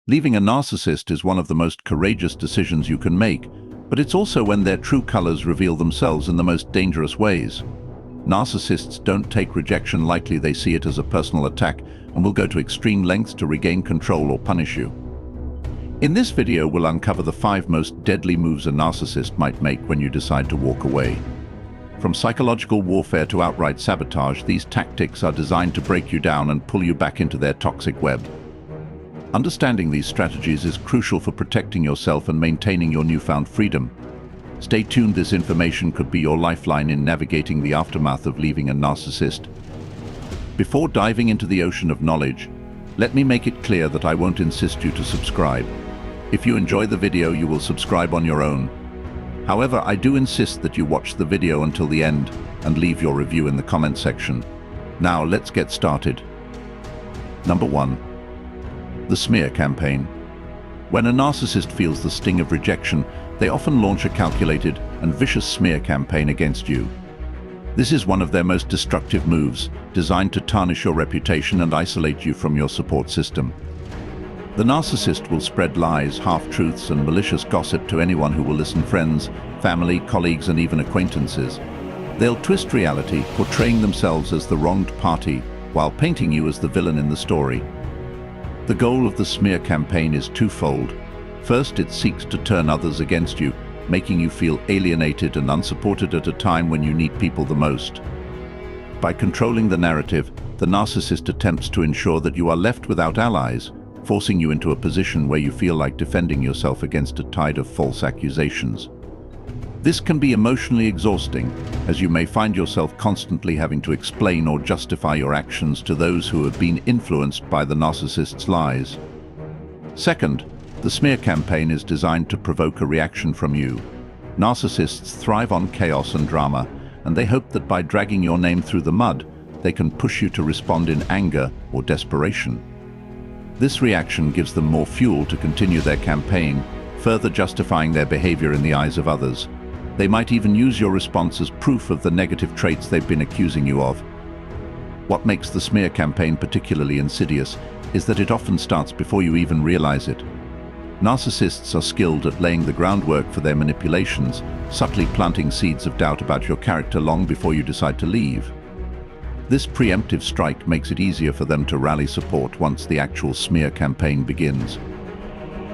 Leaving a narcissist is one of the most courageous decisions you can make, but it's also when their true colors reveal themselves in the most dangerous ways. Narcissists don't take rejection lightly. They see it as a personal attack and will go to extreme lengths to regain control or punish you. In this video, we'll uncover the 5 most deadly moves a narcissist might make when you decide to walk away. From psychological warfare to outright sabotage, these tactics are designed to break you down and pull you back into their toxic web. Understanding these strategies is crucial for protecting yourself and maintaining your newfound freedom. Stay tuned, this information could be your lifeline in navigating the aftermath of leaving a narcissist. Before diving into the ocean of knowledge, let me make it clear that I won't insist you to subscribe. If you enjoy the video, you will subscribe on your own. However, I do insist that you watch the video until the end and leave your review in the comment section. Now, let's get started. Number 1. The smear campaign. When a narcissist feels the sting of rejection, they often launch a calculated and vicious smear campaign against you. This is one of their most destructive moves, designed to tarnish your reputation and isolate you from your support system. The narcissist will spread lies, half-truths, and malicious gossip to anyone who will listen: friends, family, colleagues, and even acquaintances. They'll twist reality, portraying themselves as the wronged party, while painting you as the villain in the story. The goal of the smear campaign is twofold. First, it seeks to turn others against you, making you feel alienated and unsupported at a time when you need people the most. By controlling the narrative, the narcissist attempts to ensure that you are left without allies, forcing you into a position where you feel like defending yourself against a tide of false accusations. This can be emotionally exhausting, as you may find yourself constantly having to explain or justify your actions to those who have been influenced by the narcissist's lies. Second, the smear campaign is designed to provoke a reaction from you. Narcissists thrive on chaos and drama, and they hope that by dragging your name through the mud, they can push you to respond in anger or desperation. This reaction gives them more fuel to continue their campaign, further justifying their behavior in the eyes of others. They might even use your response as proof of the negative traits they've been accusing you of. What makes the smear campaign particularly insidious is that it often starts before you even realize it. Narcissists are skilled at laying the groundwork for their manipulations, subtly planting seeds of doubt about your character long before you decide to leave. This preemptive strike makes it easier for them to rally support once the actual smear campaign begins.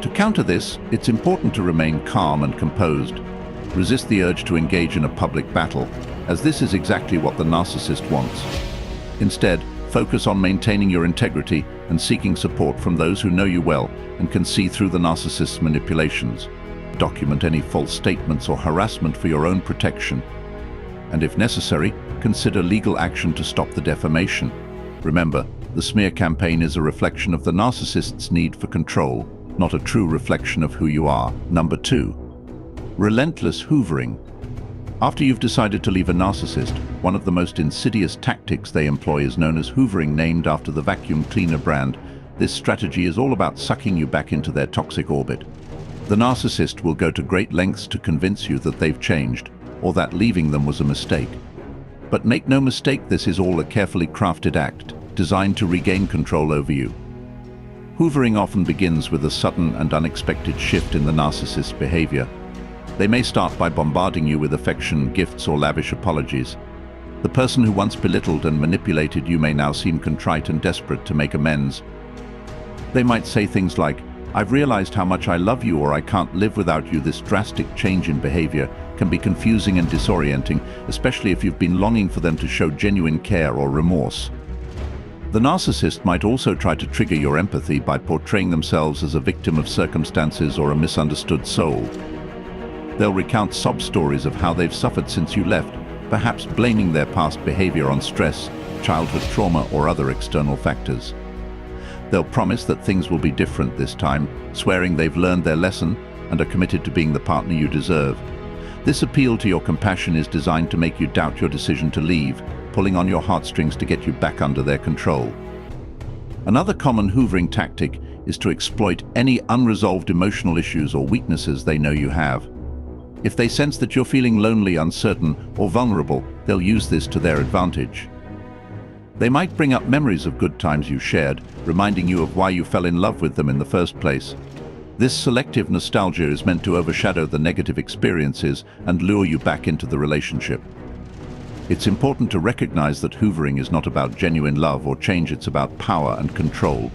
To counter this, it's important to remain calm and composed. Resist the urge to engage in a public battle, as this is exactly what the narcissist wants. Instead, focus on maintaining your integrity and seeking support from those who know you well and can see through the narcissist's manipulations. Document any false statements or harassment for your own protection. And if necessary, consider legal action to stop the defamation. Remember, the smear campaign is a reflection of the narcissist's need for control, not a true reflection of who you are. Number 2. Relentless hoovering. After you've decided to leave a narcissist, one of the most insidious tactics they employ is known as hoovering, named after the vacuum cleaner brand. This strategy is all about sucking you back into their toxic orbit. The narcissist will go to great lengths to convince you that they've changed, or that leaving them was a mistake. But make no mistake, this is all a carefully crafted act, designed to regain control over you. Hoovering often begins with a sudden and unexpected shift in the narcissist's behavior. They may start by bombarding you with affection, gifts, or lavish apologies. The person who once belittled and manipulated you may now seem contrite and desperate to make amends. They might say things like, "I've realized how much I love you," or "I can't live without you." This drastic change in behavior can be confusing and disorienting, especially if you've been longing for them to show genuine care or remorse. The narcissist might also try to trigger your empathy by portraying themselves as a victim of circumstances or a misunderstood soul. They'll recount sob stories of how they've suffered since you left, perhaps blaming their past behavior on stress, childhood trauma, or other external factors. They'll promise that things will be different this time, swearing they've learned their lesson and are committed to being the partner you deserve. This appeal to your compassion is designed to make you doubt your decision to leave, pulling on your heartstrings to get you back under their control. Another common hoovering tactic is to exploit any unresolved emotional issues or weaknesses they know you have. If they sense that you're feeling lonely, uncertain, or vulnerable, they'll use this to their advantage. They might bring up memories of good times you shared, reminding you of why you fell in love with them in the first place. This selective nostalgia is meant to overshadow the negative experiences and lure you back into the relationship. It's important to recognize that hoovering is not about genuine love or change, it's about power and control.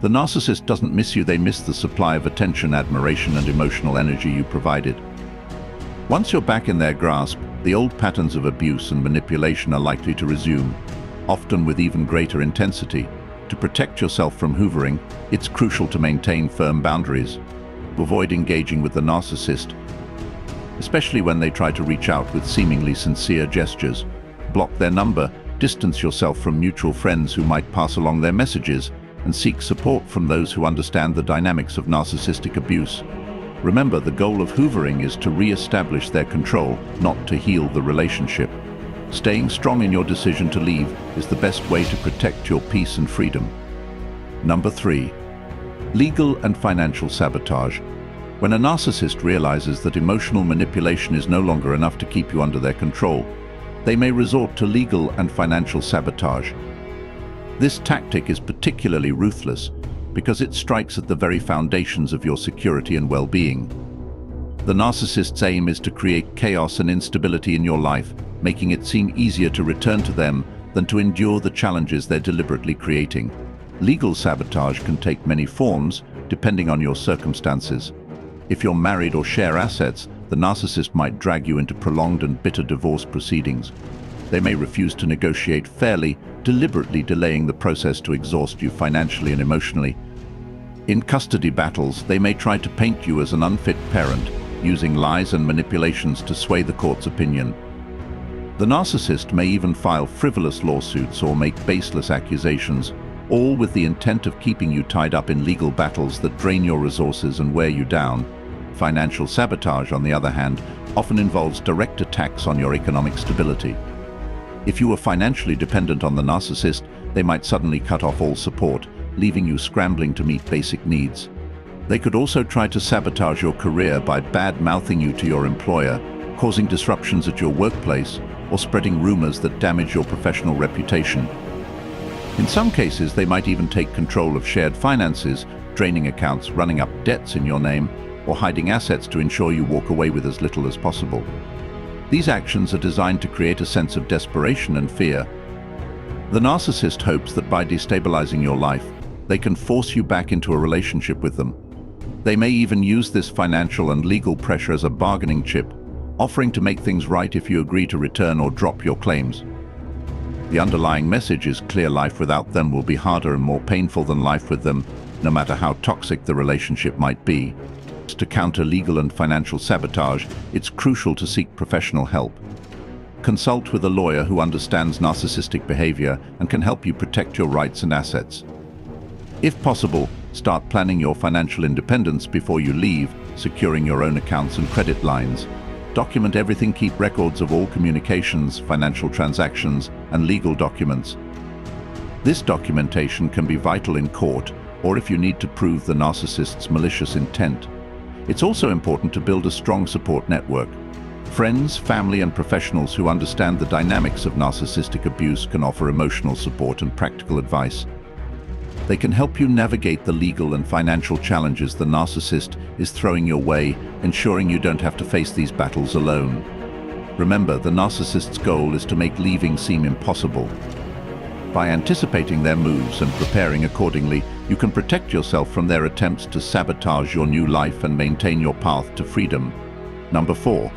The narcissist doesn't miss you, they miss the supply of attention, admiration, and emotional energy you provided. Once you're back in their grasp, the old patterns of abuse and manipulation are likely to resume, often with even greater intensity. To protect yourself from hoovering, it's crucial to maintain firm boundaries. Avoid engaging with the narcissist, especially when they try to reach out with seemingly sincere gestures. Block their number, distance yourself from mutual friends who might pass along their messages, and seek support from those who understand the dynamics of narcissistic abuse. Remember, the goal of hoovering is to re-establish their control, not to heal the relationship. Staying strong in your decision to leave is the best way to protect your peace and freedom. Number 3. Legal and financial sabotage. When a narcissist realizes that emotional manipulation is no longer enough to keep you under their control, they may resort to legal and financial sabotage. This tactic is particularly ruthless because it strikes at the very foundations of your security and well-being. The narcissist's aim is to create chaos and instability in your life, making it seem easier to return to them than to endure the challenges they're deliberately creating. Legal sabotage can take many forms, depending on your circumstances. If you're married or share assets, the narcissist might drag you into prolonged and bitter divorce proceedings. They may refuse to negotiate fairly, deliberately delaying the process to exhaust you financially and emotionally. In custody battles, they may try to paint you as an unfit parent, using lies and manipulations to sway the court's opinion. The narcissist may even file frivolous lawsuits or make baseless accusations, all with the intent of keeping you tied up in legal battles that drain your resources and wear you down. Financial sabotage, on the other hand, often involves direct attacks on your economic stability. If you are financially dependent on the narcissist, they might suddenly cut off all support, leaving you scrambling to meet basic needs. They could also try to sabotage your career by bad-mouthing you to your employer, causing disruptions at your workplace, or spreading rumors that damage your professional reputation. In some cases, they might even take control of shared finances, draining accounts, running up debts in your name, or hiding assets to ensure you walk away with as little as possible. These actions are designed to create a sense of desperation and fear. The narcissist hopes that by destabilizing your life, they can force you back into a relationship with them. They may even use this financial and legal pressure as a bargaining chip, offering to make things right if you agree to return or drop your claims. The underlying message is clear: life without them will be harder and more painful than life with them, no matter how toxic the relationship might be. To counter legal and financial sabotage, it's crucial to seek professional help. Consult with a lawyer who understands narcissistic behavior and can help you protect your rights and assets. If possible, start planning your financial independence before you leave, securing your own accounts and credit lines. Document everything, keep records of all communications, financial transactions, and legal documents. This documentation can be vital in court or if you need to prove the narcissist's malicious intent. It's also important to build a strong support network. Friends, family, and professionals who understand the dynamics of narcissistic abuse can offer emotional support and practical advice. They can help you navigate the legal and financial challenges the narcissist is throwing your way, ensuring you don't have to face these battles alone. Remember, the narcissist's goal is to make leaving seem impossible. By anticipating their moves and preparing accordingly, you can protect yourself from their attempts to sabotage your new life and maintain your path to freedom. Number 4.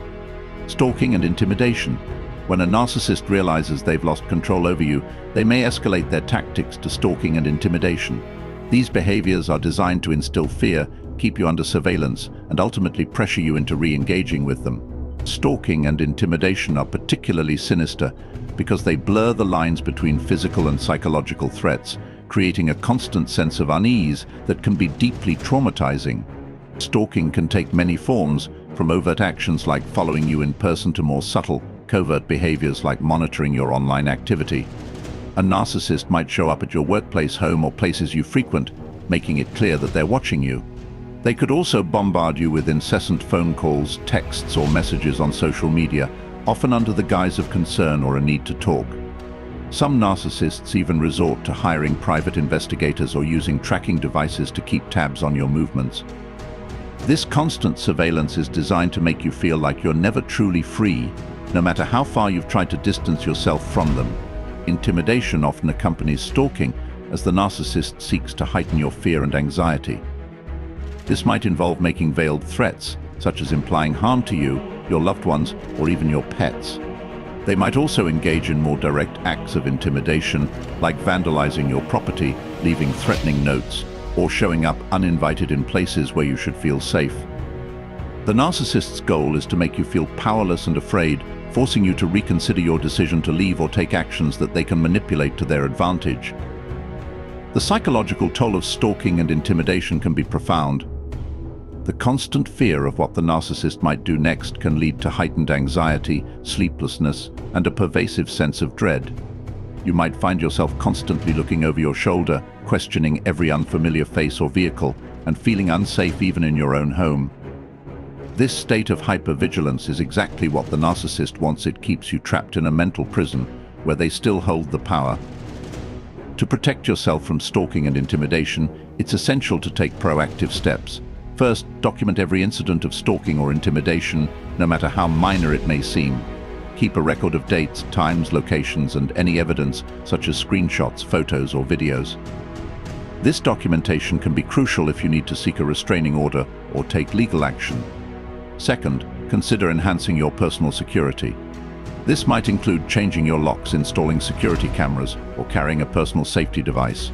Stalking and intimidation. When a narcissist realizes they've lost control over you, they may escalate their tactics to stalking and intimidation. These behaviors are designed to instill fear, keep you under surveillance, and ultimately pressure you into re-engaging with them. Stalking and intimidation are particularly sinister because they blur the lines between physical and psychological threats, creating a constant sense of unease that can be deeply traumatizing. Stalking can take many forms, from overt actions like following you in person to more subtle, covert behaviors like monitoring your online activity. A narcissist might show up at your workplace, home, or places you frequent, making it clear that they're watching you. They could also bombard you with incessant phone calls, texts, or messages on social media, often under the guise of concern or a need to talk. Some narcissists even resort to hiring private investigators or using tracking devices to keep tabs on your movements. This constant surveillance is designed to make you feel like you're never truly free, no matter how far you've tried to distance yourself from them. Intimidation often accompanies stalking, as the narcissist seeks to heighten your fear and anxiety. This might involve making veiled threats, such as implying harm to you, your loved ones, or even your pets. They might also engage in more direct acts of intimidation, like vandalizing your property, leaving threatening notes, or showing up uninvited in places where you should feel safe. The narcissist's goal is to make you feel powerless and afraid, forcing you to reconsider your decision to leave or take actions that they can manipulate to their advantage. The psychological toll of stalking and intimidation can be profound. The constant fear of what the narcissist might do next can lead to heightened anxiety, sleeplessness, and a pervasive sense of dread. You might find yourself constantly looking over your shoulder, questioning every unfamiliar face or vehicle, and feeling unsafe even in your own home. This state of hypervigilance is exactly what the narcissist wants. It keeps you trapped in a mental prison where they still hold the power. To protect yourself from stalking and intimidation, it's essential to take proactive steps. First, document every incident of stalking or intimidation, no matter how minor it may seem. Keep a record of dates, times, locations, and any evidence, such as screenshots, photos, or videos. This documentation can be crucial if you need to seek a restraining order or take legal action. Second, consider enhancing your personal security. This might include changing your locks, installing security cameras, or carrying a personal safety device.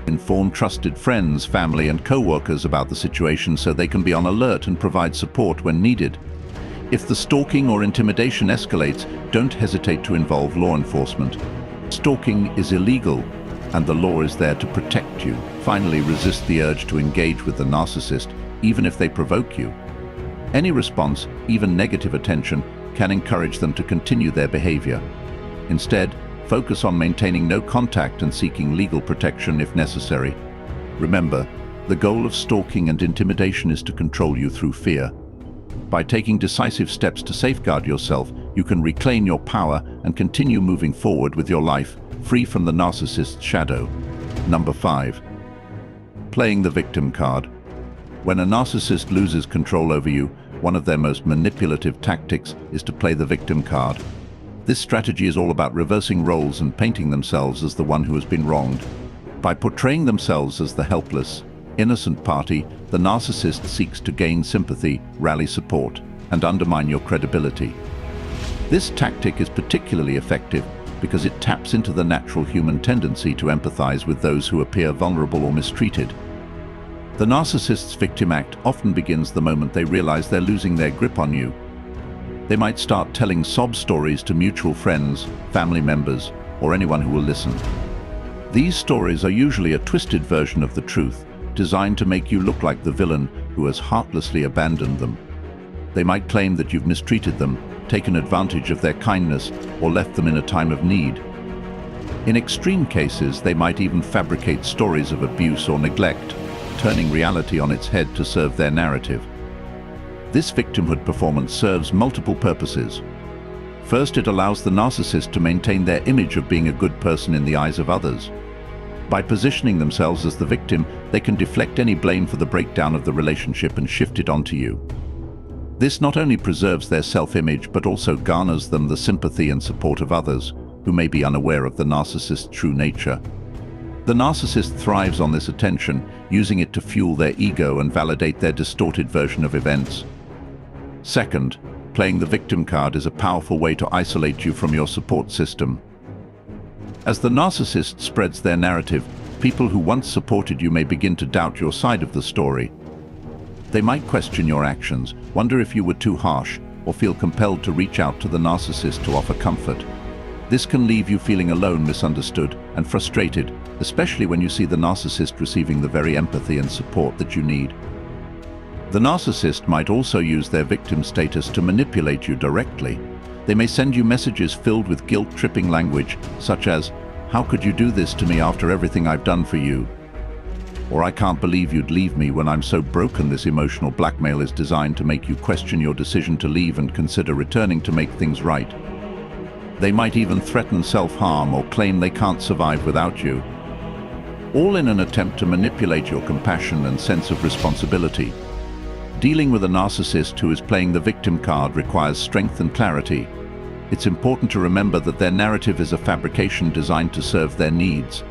Inform trusted friends, family, and co-workers about the situation so they can be on alert and provide support when needed. If the stalking or intimidation escalates, don't hesitate to involve law enforcement. Stalking is illegal, and the law is there to protect you. Finally, resist the urge to engage with the narcissist, even if they provoke you. Any response, even negative attention, can encourage them to continue their behavior. Instead, focus on maintaining no contact and seeking legal protection if necessary. Remember, the goal of stalking and intimidation is to control you through fear. By taking decisive steps to safeguard yourself, you can reclaim your power and continue moving forward with your life, free from the narcissist's shadow. Number 5. Playing the victim card. When a narcissist loses control over you, one of their most manipulative tactics is to play the victim card. This strategy is all about reversing roles and painting themselves as the one who has been wronged. By portraying themselves as the helpless, innocent party, the narcissist seeks to gain sympathy, rally support, and undermine your credibility. This tactic is particularly effective because it taps into the natural human tendency to empathize with those who appear vulnerable or mistreated. The narcissist's victim act often begins the moment they realize they're losing their grip on you. They might start telling sob stories to mutual friends, family members, or anyone who will listen. These stories are usually a twisted version of the truth, designed to make you look like the villain who has heartlessly abandoned them. They might claim that you've mistreated them, taken advantage of their kindness, or left them in a time of need. In extreme cases, they might even fabricate stories of abuse or neglect, turning reality on its head to serve their narrative. This victimhood performance serves multiple purposes. First, it allows the narcissist to maintain their image of being a good person in the eyes of others. By positioning themselves as the victim, they can deflect any blame for the breakdown of the relationship and shift it onto you. This not only preserves their self-image, but also garners them the sympathy and support of others, who may be unaware of the narcissist's true nature. The narcissist thrives on this attention, using it to fuel their ego and validate their distorted version of events. Second, playing the victim card is a powerful way to isolate you from your support system. As the narcissist spreads their narrative, people who once supported you may begin to doubt your side of the story. They might question your actions, wonder if you were too harsh, or feel compelled to reach out to the narcissist to offer comfort. This can leave you feeling alone, misunderstood, and frustrated, especially when you see the narcissist receiving the very empathy and support that you need. The narcissist might also use their victim status to manipulate you directly. They may send you messages filled with guilt-tripping language, such as, "How could you do this to me after everything I've done for you?" Or, "I can't believe you'd leave me when I'm so broken." This emotional blackmail is designed to make you question your decision to leave and consider returning to make things right. They might even threaten self-harm or claim they can't survive without you, all in an attempt to manipulate your compassion and sense of responsibility. Dealing with a narcissist who is playing the victim card requires strength and clarity. It's important to remember that their narrative is a fabrication designed to serve their needs,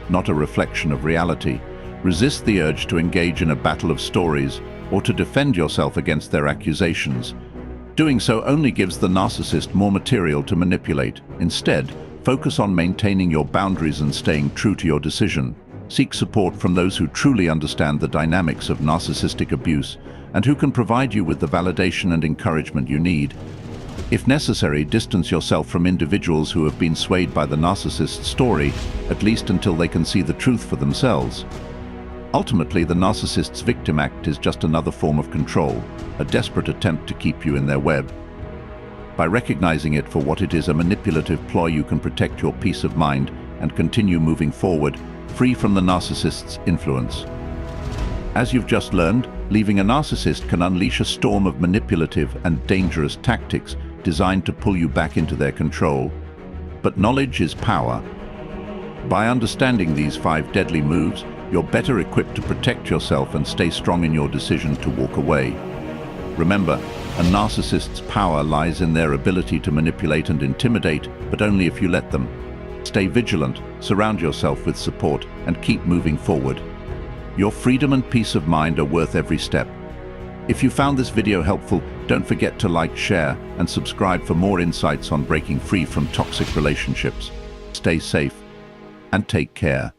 not a reflection of reality. Resist the urge to engage in a battle of stories or to defend yourself against their accusations. Doing so only gives the narcissist more material to manipulate. Instead, focus on maintaining your boundaries and staying true to your decision. Seek support from those who truly understand the dynamics of narcissistic abuse and who can provide you with the validation and encouragement you need. If necessary, distance yourself from individuals who have been swayed by the narcissist's story, at least until they can see the truth for themselves. Ultimately, the narcissist's victim act is just another form of control, a desperate attempt to keep you in their web. By recognizing it for what it is, a manipulative ploy, you can protect your peace of mind and continue moving forward, free from the narcissist's influence. As you've just learned, leaving a narcissist can unleash a storm of manipulative and dangerous tactics designed to pull you back into their control. But knowledge is power. By understanding these 5 deadly moves, you're better equipped to protect yourself and stay strong in your decision to walk away. Remember, a narcissist's power lies in their ability to manipulate and intimidate, but only if you let them. Stay vigilant, surround yourself with support, and keep moving forward. Your freedom and peace of mind are worth every step. If you found this video helpful, don't forget to like, share, and subscribe for more insights on breaking free from toxic relationships. Stay safe and take care.